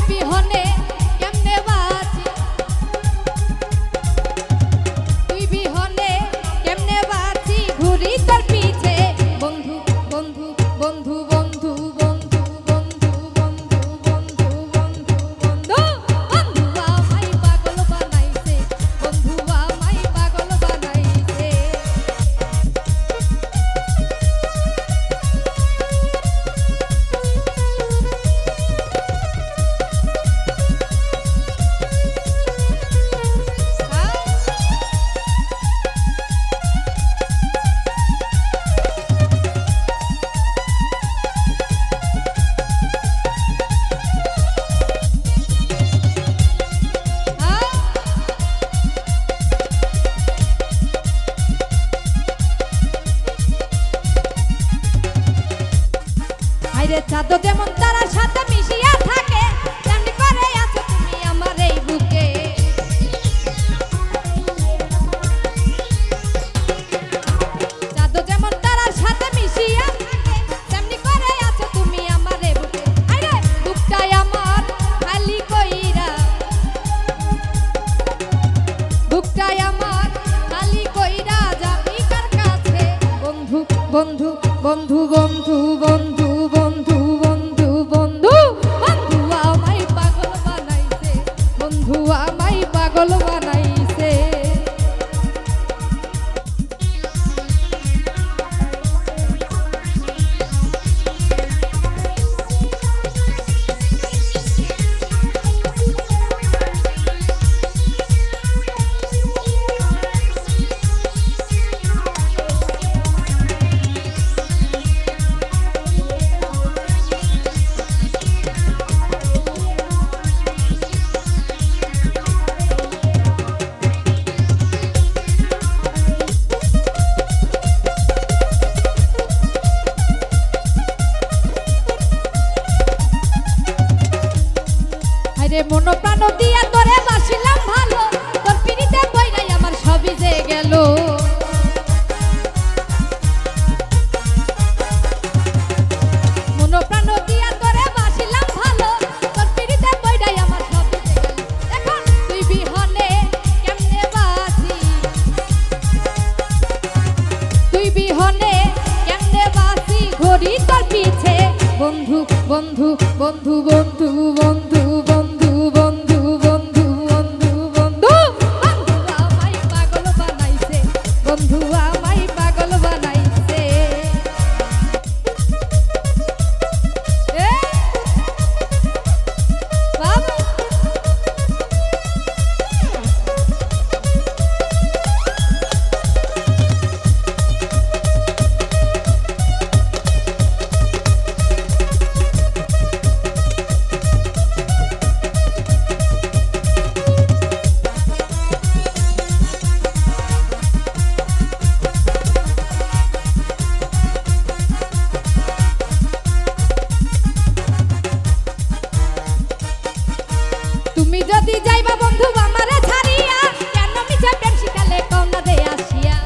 বিহনে কেমনে বাঁচি, তুই বিহনে কেমনে বাঁচি, ঘুরি তোর পিছে বন্ধু বন্ধু বন্ধু বন্ধু বন্ধু বন্ধু বন্ধু বন্ধু বন্ধু বন্ধু বন্ধু আমায় পাগল বানাইছে, বন্ধু আমায় পাগল বানাইছে। আইরে চাঁদ যেমন তারার সাথে মিশিয়া থাকে, তেমনি করে আছো তুমি আমার এই বুকে। চাঁদ যেমন তারার সাথে মিশিয়া থাকে, তেমনি করে আছো তুমি আমার এই বুকে। আইরে বুকটাই আমার খালি কইরা, বুকটাই আমার খালি কইরা যাবি কার কাছে, বন্ধু বন্ধু বন্ধু বন্ধু বন্ধু বন্ধু বন্ধু বন্ধু বন্ধু আমায় পাগল বানাইছে, বন্ধু আমায় পাগল বানাইছে। আরে মন প্রাণ দিয়া তোরে বাসিলাম ভালো, তোর পিড়িতে বইরাই আমার সবই যে গেল। মন প্রাণ দিয়া তোরে বাসিলাম ভালো, তোর পিড়িতে বইরাই আমার সবই যে গেল। এখন তুই বিহনে কেমনে বাঁচি, তুই বিহনে কেমনে বাঁচি, ঘড়ি তোর পিছে বন্ধু বন্ধু বন্ধু বন্ধু বন্ধু বন্ধু বন্ধু বন্ধু বন্ধু বন্ধু বন্ধু আমায় পাগল বানাইছে, বন্ধু আমায় পাগল বানাইছে। বাবা তুমি যদি যাইবা বন্ধু আমারে ছাড়িয়া, কেন মিছে প্রেম শিখালে কওনা দে আসিয়া।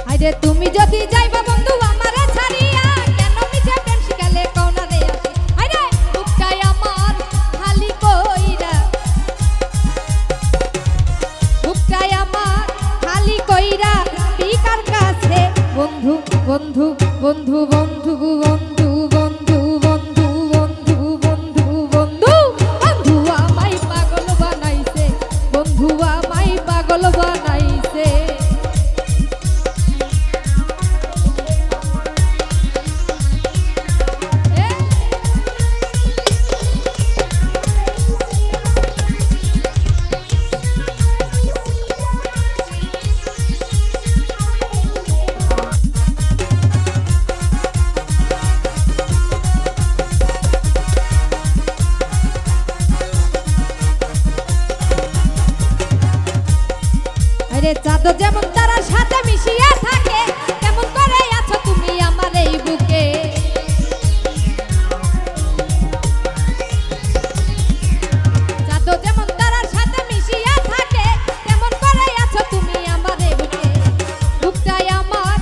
আইরে তুমি যদি যাইবা বন্ধু আমারে ছাড়িয়া, কেন মিছে প্রেম শিখালে কওনা দে আসিয়া। আইরে বুকটাই আমার খালি কইরা, বুকটাই আমার খালি কইরা পিকার কাছে, বন্ধু বন্ধু বন্ধু বন্ধু বন্ধু বন্ধু বন্ধু বন্ধু বন্ধু বন্ধু বন্ধু আমায় পাগল বানাইছে, বন্ধু আমায় পাগল বানাইছে। আরে চাঁদ যেমন তারার সাথে মিশিয়া থাকে, তেমন করে আছো তুমি আমার এই বুকে। চাঁদ যেমন তারার সাথে মিশিয়া থাকে, তেমন করে আছো তুমি আমার এই বুকে। বুকটাই আমার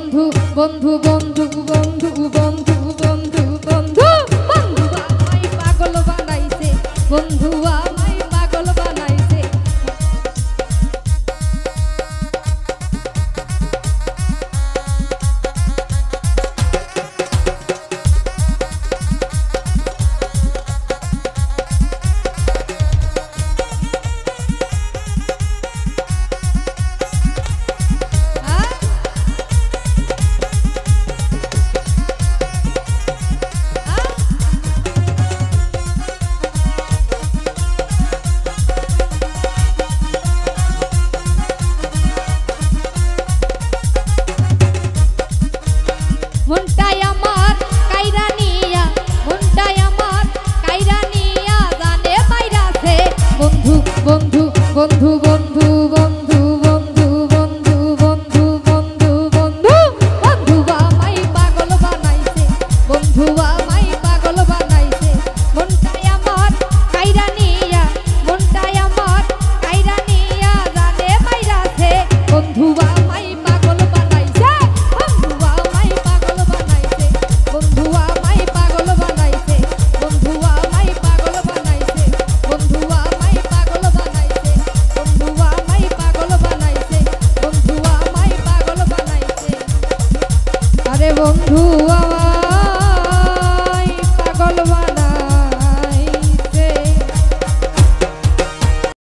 বন্ধু বন্ধু বন্ধু বন্ধু বন্ধু বন্ধু বন্ধু বন্ধু আমায় পাগল বানাইছে বন্ধু আমায় পাগল বানাইছে মনটাই আমার কাইরা নিয়া মনটাই আমার কাইরা নিয়া জানে বাইরাছে বন্ধু বন্ধু বন্ধু